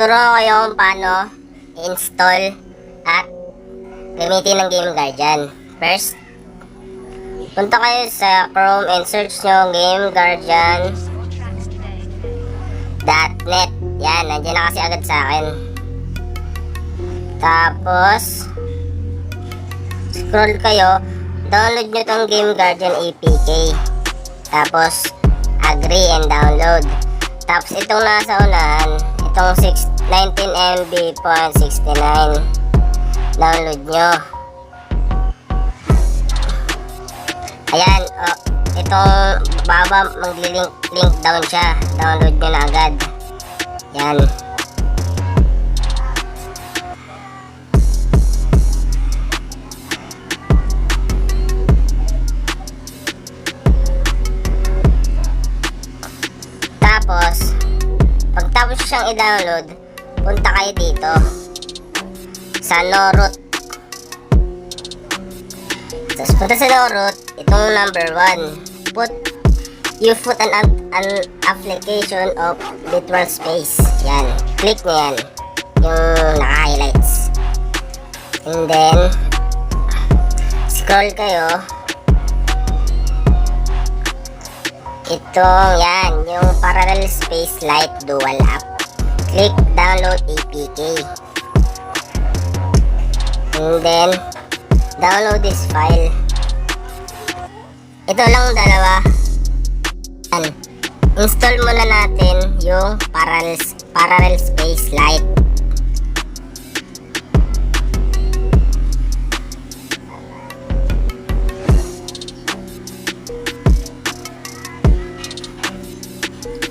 Tuturo ko kayo kung paano i-install at gamitin ng Game Guardian. First, punta kayo sa Chrome and search nyo GameGuardian.net. Yan, nandiyan na kasi agad sa akin. Tapos, scroll kayo, download nyo tong Game Guardian APK. Tapos, agree and download. Tapos, itong nasa unahan, itong 19 MB.69, download nyo. Ayan, itong baba, link down siya. Download nyo na agad. Yan. Tapos, pagtapos siyang i-download, punta kayo dito sa no-root. Tapos punta sa no-root, itong number 1. You put an application of virtual space. Yan. Click nyo yan. Yung naka-highlights. And then, scroll kayo. Itong yan, yung Parallel Space Lite Dual App. Click Download APK. And then, download this file. Ito lang dalawa. Yan. Install muna natin yung Parallel Space Lite.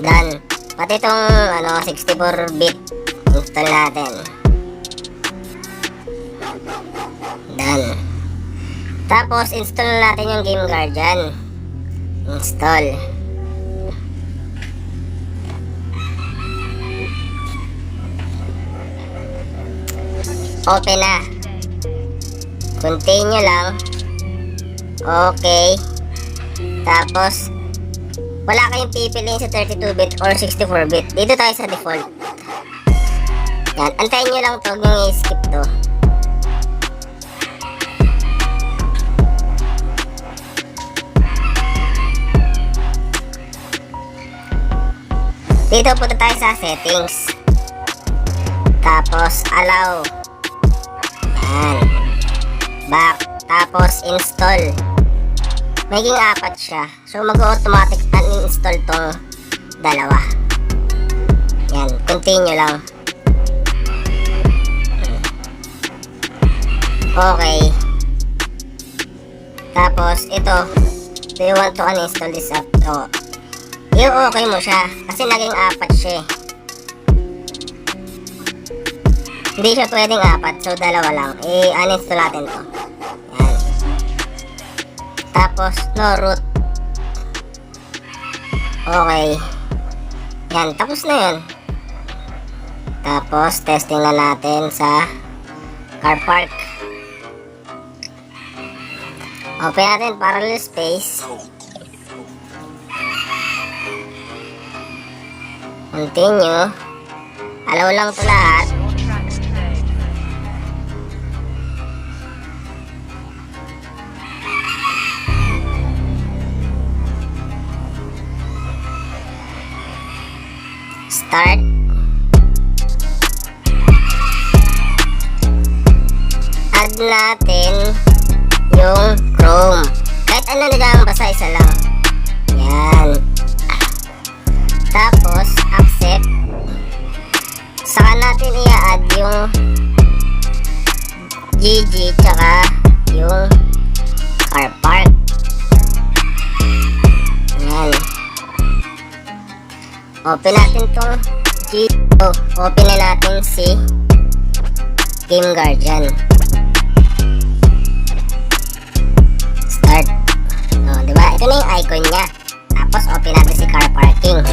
Done. Pati itong 64-bit install natin. Done. Tapos install natin yung Game Guardian. Install. Open na. Continue lang. Okay. Tapos wala kayong pipiliin sa 32-bit or 64-bit. Dito tayo sa default. Yan. Antayin nyo lang to. Huwag nyo i-skip to. Dito punta tayo sa settings. Tapos allow. Yan. Back. Tapos install. Magiging 4 siya. So mag-automatic uninstall tong dalawa. Yan. Continue lang. Okay. Tapos ito. Do you want to uninstall this app? I-okay mo siya. Kasi naging 4 siya. Hindi siya pwedeng 4. So dalawa lang. I-uninstall natin to. Yan. Tapos no root. Okay. Yan, tapos na yun. Tapos testing na natin sa car park. Open natin Parallel Space. Continue. Allow lang ito lahat. Start. Add natin yung Chrome. Kahit ano na lang, basta isa lang. Yan. Tapos, accept. Saka natin i-add yung GG tsaka yung car park. Yan. Open natin tong open na natin si Game Guardian. Start. Diba? Ito na yung icon niya. Tapos open natin si car parking.